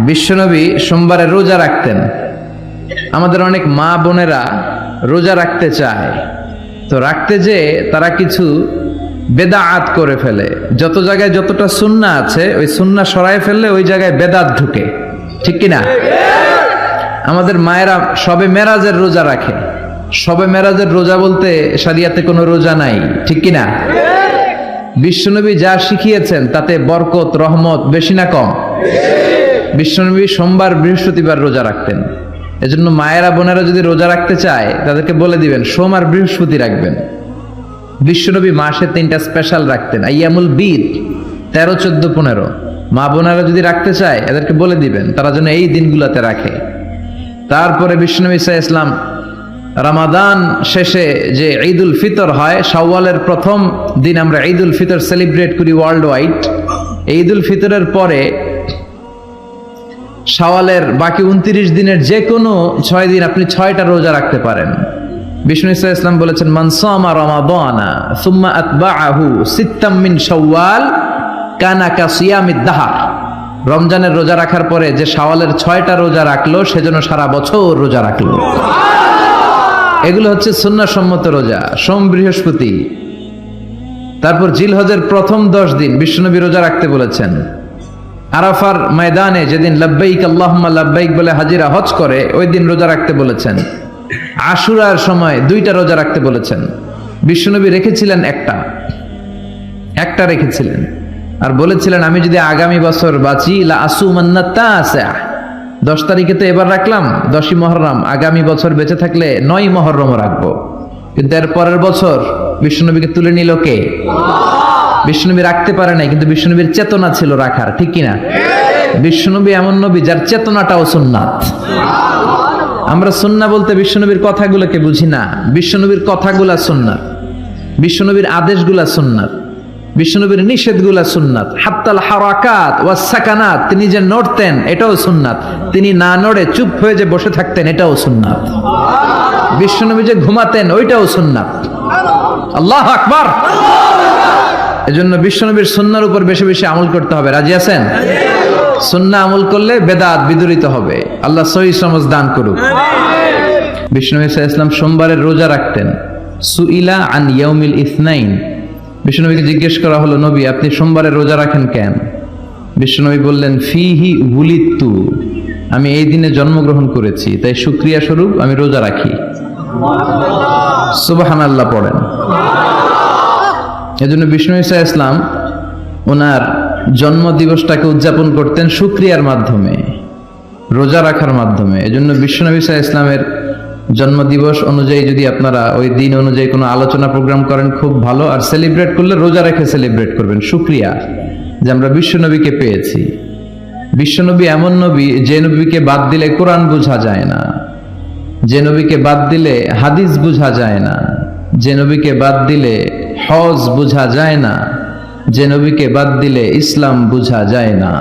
বিশ্বনবী সোমবারে রোজা রাখতেন। আমাদের অনেক মা বোনেরা রোজা রাখতে চায়, তো রাখতে যে তারা কিছু বেদাআত করে ফেলে। যত জায়গায় যতটা সুন্নাহ আছে ওই সুন্নাহ সরায় ফেললে ওই জায়গায় বেদাত ঢুকে, ঠিক কিনা? আমাদের মায়েরা শবে মেরাজের রোজা রাখে। শবে মেরাজের রোজা বলতে শরিয়াতে কোনো রোজা নাই, ঠিক কিনা? বিশ্বনবী যা শিখিয়েছেন তাতে বরকত রহমত বেশি না কম? বিশ্বনবী সোমবার বৃহস্পতিবার রোজা রাখতেন। এজন্য মায়েরা বোনেরা যদি রোজা রাখতে চায় তাদেরকে বলে দিবেন সোম আর বৃহস্পতি রাখবেন। বিশ্বনবী মাসে 3টা স্পেশাল রাখতেন, আইয়ামুল বীর 13, 14, 15। মা বোনেরা যদি রাখতে চায় এদেরকে বলে দিবেন তারা যেন এই দিনগুলোতে রাখে। তারপরে বিশ্বনবী সাল্লাল্লাহু আলাইহি ওয়াসাল্লাম রমাদান শেষে যে ঈদুল ফিতর হয়, শাওয়ালের প্রথম দিন আমরা ঈদুল ফিতর সেলিব্রেট করি ওয়ার্ল্ড ওয়াইড। ঈদুল ফিতরের পরে শাওয়ালের বাকি 29 দিনের যে কোনো 6 দিন আপনি 6টা রোজা রাখতে পারেন। বিষ্ণু সাল্লাল্লাহু আলাইহি ওয়াসাল্লাম বলেছেন, মান সামা রমাদানা সুম্মা আতবাআহু সিত্তাম মিন শাওয়াল কানা কাসিয়ামিদ দাহর। রমজানের রোজা রাখার পরে যে শাওয়ালের 6টা রোজা রাখলো সেজন্য সারা বছর রোজা রাখলো। এগুলো হচ্ছে সুন্নাহসম্মত রোজা, সোম বৃহস্পতি। তারপর জিলহজের প্রথম 10 দিন বিশ্বনবী রোজা রাখতে বলেছেন। আরাফার ময়দানে যেদিন লাব্বাইক আল্লাহুম্মা লাব্বাইক বলে হাজিরা হজ করে ওই দিন রোজা রাখতে বলেছেন। আশুরার সময় 2টা রোজা রাখতে বলেছেন। বিশ্বনবী রেখেছিলেন একটা রেখেছিলেন আর বলেছিলেন, আমি যদি আগামী বছর বাঁচি লা আসুমান্না তাসা। 10 তারিখে তো এবার রাখলাম 10ই মুহররম, আগামী বছর বেঁচে থাকলে 9ই মুহররমও রাখবো। কিন্তু এর পরের বছর বিশ্বনবীকে তুলে নিল কে? বিশ্বনবী রাখতে পারে নাই, কিন্তু বিশ্বনবীর চেতনা ছিল রাখার, ঠিক কিনা? বিশ্বনবী এমন নবী যার চেতনাটাও সুন্নাত। আমরা সুন্নাহ বলতে বিশ্বনবীর কথাগুলোকে বুঝি না। বিশ্বনবীর কথাগুলা সুন্নাত, বিশ্বনবীর আদেশগুলা সুন্নাত, বিশ্বনবীর নিষেধগুলা সুন্নাত। হাত্তাল হারাকাত ওয়াস সাকানাত, তিনি যে নড়তেন এটাও সুন্নাত। তিনি না নড়ে চুপ হয়ে যে বসে থাকতেন এটাও সুন্নাত। বিশ্বনবী যে ঘুমাতেন ওইটাও সুন্নাত। আল্লাহু আকবার। এজন্য বিশ্বনবীর সুন্নাহর উপর বেশি বেশি আমল করতে হবে। রাজি আছেন? সুন্নাহ আমল করলে বেদাত বিদূরিত হবে। আল্লাহ সহিহ সমঝ দান করুক। বিশ্বনবী সাল্লাল্লাহু আলাইহি ওয়াসাল্লাম সোমবারের রোজা রাখতেন। সুইলা আন ইয়াউমিল ইসনাইন, বিশ্বনবীকে জিজ্ঞেস করা হলো, নবী আপনি সোমবারের রোজা রাখেন কেন? বিশ্বনবী বললেন, ফিহি উলিদতু, আমি এই দিনে জন্মগ্রহণ করেছি তাই শুকরিয়া স্বরূপ আমি রোজা রাখি। সুবহানাল্লাহ পড়েন। এজন্য বিষ্ণু ঈসা ইসলাম ওনার জন্ম দিবসটাকে উদযাপন করতেন শুকরিয়ার মাধ্যমে, রোজা রাখার মাধ্যমে। এজন্য বিশ্বনবী ঈসা ইসলামের জন্ম দিবস অনুযায়ী যদি আপনারা ওই দিন অনুযায়ী কোনো আলোচনা প্রোগ্রাম করেন খুব ভালো। আর সেলিব্রেট করলে রোজা রেখে সেলিব্রেট করবেন, শুকরিয়া যে আমরা বিশ্বনবীকে পেয়েছি। বিশ্বনবী এমন নবী যে নবীকে বাদ দিলে কোরআন বোঝা যায় না, যে নবীকে বাদ দিলে হাদিস বোঝা যায় না, যে নবীকে বাদ দিলে হজ বোঝা যায় না, যে নবীকে বাদ দিলে ইসলাম বোঝা যায় না।